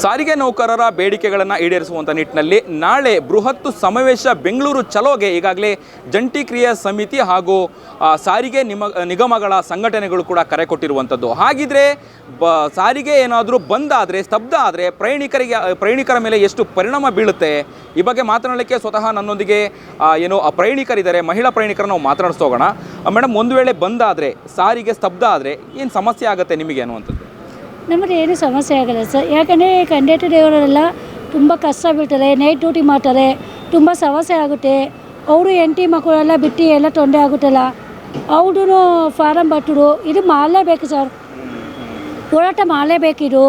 ಸಾರಿಗೆ ನೌಕರರ ಬೇಡಿಕೆಗಳನ್ನು ಈಡೇರಿಸುವಂಥ ನಿಟ್ಟಿನಲ್ಲಿ ನಾಳೆ ಬೃಹತ್ ಸಮಾವೇಶ ಬೆಂಗಳೂರು ಚಲೋಗೆ ಈಗಾಗಲೇ ಜಂಟಿ ಕ್ರಿಯಾ ಸಮಿತಿ ಹಾಗೂ ಸಾರಿಗೆ ನಿಗಮಗಳ ಸಂಘಟನೆಗಳು ಕೂಡ ಕರೆ ಕೊಟ್ಟಿರುವಂಥದ್ದು. ಹಾಗಿದ್ರೆ ಸಾರಿಗೆ ಏನಾದರೂ ಬಂದಾದರೆ, ಸ್ತಬ್ಧ ಆದರೆ ಪ್ರಯಾಣಿಕರ ಮೇಲೆ ಎಷ್ಟು ಪರಿಣಾಮ ಬೀಳುತ್ತೆ ಈ ಬಗ್ಗೆ ಮಾತನಾಡಲಿಕ್ಕೆ ಸ್ವತಃ ನನ್ನೊಂದಿಗೆ ಪ್ರಯಾಣಿಕರಿದ್ದಾರೆ. ಮಹಿಳಾ ಪ್ರಯಾಣಿಕರನ್ನು ನಾವು ಮಾತನಾಡಿಸೋಗೋಣ. ಮೇಡಮ್, ಒಂದು ವೇಳೆ ಬಂದಾದರೆ, ಸಾರಿಗೆ ಸ್ತಬ್ಧ ಆದರೆ ಏನು ಸಮಸ್ಯೆ ಆಗುತ್ತೆ ನಿಮಗೆ ಅನ್ನುವಂಥದ್ದು? ನಮಗೆ ಏನು ಸಮಸ್ಯೆ ಆಗಲ್ಲ ಸರ್. ಯಾಕಂದರೆ ಕಂಡಕ್ಟರ್ ಡ್ರೈವರೆಲ್ಲ ತುಂಬ ಕಷ್ಟ ಬೀಳ್ತಾರೆ, ನೈಟ್ ಡ್ಯೂಟಿ ಮಾಡ್ತಾರೆ, ತುಂಬ ಸಮಸ್ಯೆ ಆಗುತ್ತೆ. ಅವರು ಹೆಂಡತಿ ಮಕ್ಕಳೆಲ್ಲ ಬಿಟ್ಟು ಎಲ್ಲ ತೊಂದರೆ ಆಗುತ್ತಲ್ಲ, ಅವ್ರೂ ಫಾರಮ್ ಬಟ್ಟರು ಇದು ಮಾಡಲೇಬೇಕು ಸರ್, ಹೋರಾಟ ಮಾಡಲೇಬೇಕಿದು.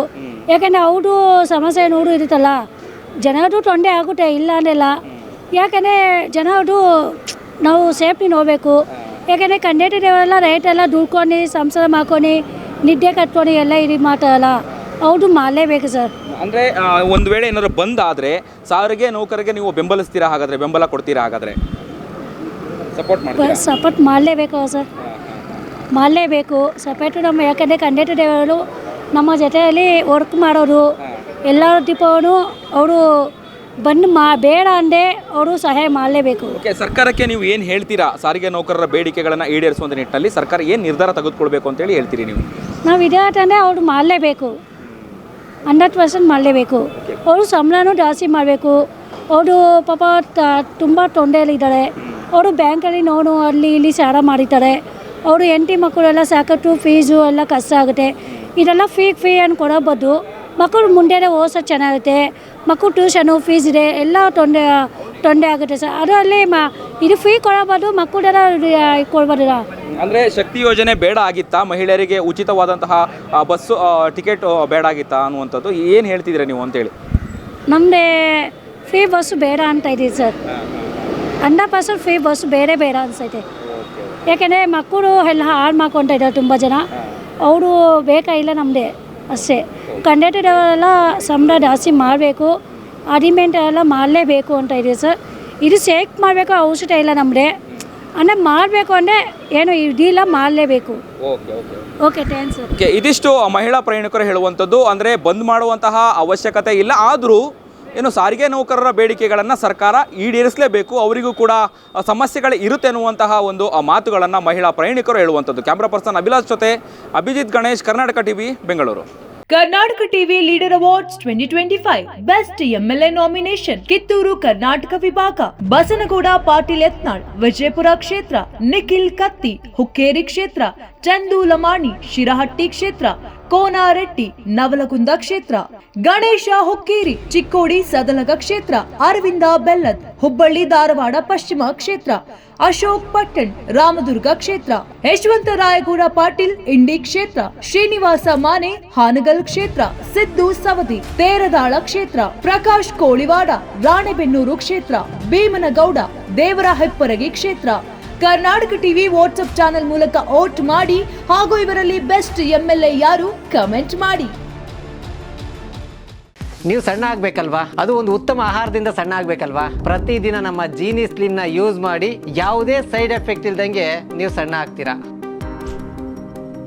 ಯಾಕಂದರೆ ಅವ್ರದ್ದು ಸಮಸ್ಯೆ ನೋಡು ಇರುತ್ತಲ್ಲ, ಜನರು ತೊಂದರೆ ಆಗುತ್ತೆ, ಇಲ್ಲ ಅಂದೆಲ್ಲ. ಯಾಕಂದರೆ ಜನರು ನಾವು ಸೇಫ್ಟಿ ನೋಡಬೇಕು. ಯಾಕಂದರೆ ಕಂಡಕ್ಟರ್ ಡ್ರೈವರೆಲ್ಲ ರೈಟೆಲ್ಲ ದುಡ್ಕೊಂಡು ಸಂಸಾರ ಮಾಡ್ಕೊಂಡು ನಿದ್ದೆ ಕಟ್ಕೊಂಡು ಎಲ್ಲ ಇದು ಮಾಡ್ತಾರಲ್ಲ, ಅವ್ರು ಮಾಡಲೇಬೇಕು ಸರ್. ಅಂದರೆ ಒಂದು ವೇಳೆ ಏನಾದರೂ ಬಂದಾದರೆ ಸಾರಿಗೆ ನೌಕರಿಗೆ ನೀವು ಬೆಂಬಲಿಸ್ತೀರಾ? ಹಾಗಾದರೆ ಬೆಂಬಲ ಕೊಡ್ತೀರಾ? ಹಾಗಾದರೆ ಸಪೋರ್ಟ್ ಮಾಡಲೇಬೇಕು ಸರ್, ಮಾಡಲೇಬೇಕು ಸಪೋರ್ಟು ನಮ್ಮ. ಯಾಕಂದರೆ ಕಂಡಕ್ಟರ್ ಡ್ರೈವರು ನಮ್ಮ ಜೊತೆಯಲ್ಲಿ ವರ್ಕ್ ಮಾಡೋರು ಎಲ್ಲ ದೀಪವನ್ನು ಅವರು ಬಂದು ಬೇಡ ಅಂದೆ ಅವರು ಸಹಾಯ ಮಾಡಲೇಬೇಕು. ಓಕೆ, ಸರ್ಕಾರಕ್ಕೆ ನೀವು ಏನು ಹೇಳ್ತೀರಾ? ಸಾರಿಗೆ ನೌಕರರ ಬೇಡಿಕೆಗಳನ್ನು ಈಡೇರಿಸುವಂಥ ನಿಟ್ಟಿನಲ್ಲಿ ಸರ್ಕಾರ ಏನು ನಿರ್ಧಾರ ತೆಗೆದುಕೊಳ್ಬೇಕು ಅಂತೇಳಿ ಹೇಳ್ತೀರಿ ನೀವು? ನಾವು ಇದಾಟಂದರೆ ಅವ್ರು ಮಾಡಲೇಬೇಕು, 100% ಮಾಡಲೇಬೇಕು. ಅವರು ಸಂಬಳನೂ ಜಾಸ್ತಿ ಮಾಡಬೇಕು. ಅವರು ಪಾಪ ತುಂಬ ತೊಂದರೆಯಲ್ಲಿದ್ದಾರೆ. ಅವರು ಬ್ಯಾಂಕಲ್ಲಿ ನೋಡು ಅಲ್ಲಿ ಇಲ್ಲಿ ಸಾಲ ಮಾಡಿದ್ದಾರೆ. ಅವರು ಹೆಂಡತಿ ಮಕ್ಕಳೆಲ್ಲ ಸಾಕಷ್ಟು ಫೀಸು ಎಲ್ಲ ಕಷ್ಟ ಆಗುತ್ತೆ. ಇದೆಲ್ಲ ಫೀ ಅನ್ನು ಕೊಡೋಬೋದು. ಮಕ್ಕಳು ಮುಂದೆ ಓದಿಸೋ ಚೆನ್ನಾಗುತ್ತೆ. ಮಕ್ಕಳು ಟ್ಯೂಷನು ಫೀಸ್ ಇದೆ, ಎಲ್ಲ ತೊಂದರೆ ಆಗುತ್ತೆ ಸರ್. ಅದರಲ್ಲಿ ಇದು ಫೀ ಕೊಡಬಹುದು, ಮಕ್ಕಳೆಲ್ಲ ಕೊಡ್ಬೋದಿಲ್ಲ. ಅಂದರೆ ಶಕ್ತಿ ಯೋಜನೆ ಬೇಡ ಆಗಿತ್ತಾ? ಮಹಿಳೆಯರಿಗೆ ಉಚಿತವಾದಂತಹ ಬಸ್ಸು ಟಿಕೆಟ್ ಬೇಡ ಆಗಿತ್ತಾ ಅನ್ನುವಂಥದ್ದು ಏನು ಹೇಳ್ತಿದ್ದೀರಾ ನೀವು ಅಂತೇಳಿ? ನಮ್ಮದೇ ಫ್ರೀ ಬಸ್ಸು ಬೇಡ ಅಂತ ಇದೆ ಸರ್. 100% ಫ್ರೀ ಬಸ್ಸು ಬೇಡ ಅನಿಸೈತೆ. ಯಾಕೆಂದರೆ ಮಕ್ಕಳು ಎಲ್ಲ ಹಾಳು ಮಾಡ್ಕೊತಾ ಇದ್ದಾರೆ ತುಂಬ ಜನ. ಅವರು ಬೇಕಾಗಿಲ್ಲ ನಮ್ಮದೇ ಅಷ್ಟೇ. ಕಂಡಕ್ಟರ್ ಎಲ್ಲ ಸಂಬಳ ಜಾಸ್ತಿ ಮಾಡಬೇಕು, ಅಗ್ರಿಮೆಂಟ್ ಎಲ್ಲ ಮಾಡಲೇಬೇಕು ಅಂತ ಇದೆ ಸರ್. ಇದು ಸೇಕ್ ಮಾಡಬೇಕು ಅವಶ್ಯಕತೆ ಇಲ್ಲ ನಮ್ಮದೇ. ಅಂದರೆ ಮಾಡಬೇಕು ಅಂದರೆ ಏನು ಇದಿಲ್ಲ, ಮಾಡಲೇಬೇಕು. Okay thanks sir. ಓಕೆ, ಇದಿಷ್ಟು ಮಹಿಳಾ ಪ್ರಯಾಣಿಕರು ಹೇಳುವಂಥದ್ದು. ಅಂದರೆ ಬಂದ್ ಮಾಡುವಂತಹ ಅವಶ್ಯಕತೆ ಇಲ್ಲ, ಆದರೂ ಏನು ಸಾರಿಗೆ ನೌಕರರ ಬೇಡಿಕೆಗಳನ್ನು ಸರ್ಕಾರ ಈಡೇರಿಸಲೇಬೇಕು, ಅವರಿಗೂ ಕೂಡ ಸಮಸ್ಯೆಗಳು ಇರುತ್ತೆ ಅನ್ನುವಂತಹ ಒಂದು ಮಾತುಗಳನ್ನು ಮಹಿಳಾ ಪ್ರಯಾಣಿಕರು ಹೇಳುವಂಥದ್ದು. ಕ್ಯಾಮ್ರಾ ಪರ್ಸನ್ ಅಭಿಲಾಷ್ ಜೊತೆ Abhijit Ganesh, Karnataka TV, Bengaluru. Karnataka TV leader awards 2025 best MLA nomination Kittur Karnataka ವಿಭಾಗ. ಬಸನಗೌಡ ಪಾಟೀಲ್ ಯತ್ನಾಳ್ ವಿಜಯಪುರ ಕ್ಷೇತ್ರ, ನಿಖಿಲ್ ಕತ್ತಿ ಹುಕ್ಕೇರಿ ಕ್ಷೇತ್ರ, ಚಂದು ಲಮಾಣಿ ಶಿರಹಟ್ಟಿ ಕ್ಷೇತ್ರ, ಕೋನಾರೆಡ್ಡಿ ನವಲಗುಂದ ಕ್ಷೇತ್ರ, ಗಣೇಶ ಹುಕ್ಕೇರಿ ಚಿಕ್ಕೋಡಿ ಸದಲಗ ಕ್ಷೇತ್ರ, ಅರವಿಂದ ಬೆಲ್ಲದ್ ಹುಬ್ಬಳ್ಳಿ ಧಾರವಾಡ ಪಶ್ಚಿಮ ಕ್ಷೇತ್ರ, ಅಶೋಕ್ ಪಟ್ಟಣ್ ರಾಮದುರ್ಗ ಕ್ಷೇತ್ರ, ಯಶವಂತ ರಾಯಗೌಡ ಪಾಟೀಲ್ ಇಂಡಿ ಕ್ಷೇತ್ರ, ಶ್ರೀನಿವಾಸ ಮಾನೆ ಹಾನಗಲ್ ಕ್ಷೇತ್ರ, ಸಿದ್ದು ಸವದಿ ತೇರದಾಳ ಕ್ಷೇತ್ರ, ಪ್ರಕಾಶ್ ಕೋಳಿವಾಡ ರಾಣೆಬೆನ್ನೂರು ಕ್ಷೇತ್ರ, ಭೀಮನಗೌಡ ದೇವರ ಹೆಪ್ಪರಗಿ ಕ್ಷೇತ್ರ. ಕರ್ನಾಟಕ ಟಿವಿ ವಾಟ್ಸ್ಆಪ್ ಚಾನೆಲ್ ಮೂಲಕ ವೋಟ್ ಮಾಡಿ ಹಾಗೂ ಇವರಲ್ಲಿ ಬೆಸ್ಟ್ ಎಂಎಲ್ಎ ಯಾರು ಕಮೆಂಟ್ ಮಾಡಿ. ನೀವು ಸಣ್ಣ ಆಗ್ಬೇಕಲ್ವಾ? ಅದು ಒಂದು ಉತ್ತಮ ಆಹಾರದಿಂದ ಸಣ್ಣ ಆಗ್ಬೇಕಲ್ವಾ? ಪ್ರತಿದಿನ ನಮ್ಮ ಜೀನಿ ಸ್ಲಿಮ್ನ ಯೂಸ್ ಮಾಡಿ ಯಾವುದೇ ಸೈಡ್ ಎಫೆಕ್ಟ್ ಇಲ್ದಂಗೆ ನೀವು ಸಣ್ಣ ಆಗ್ತೀರಾ.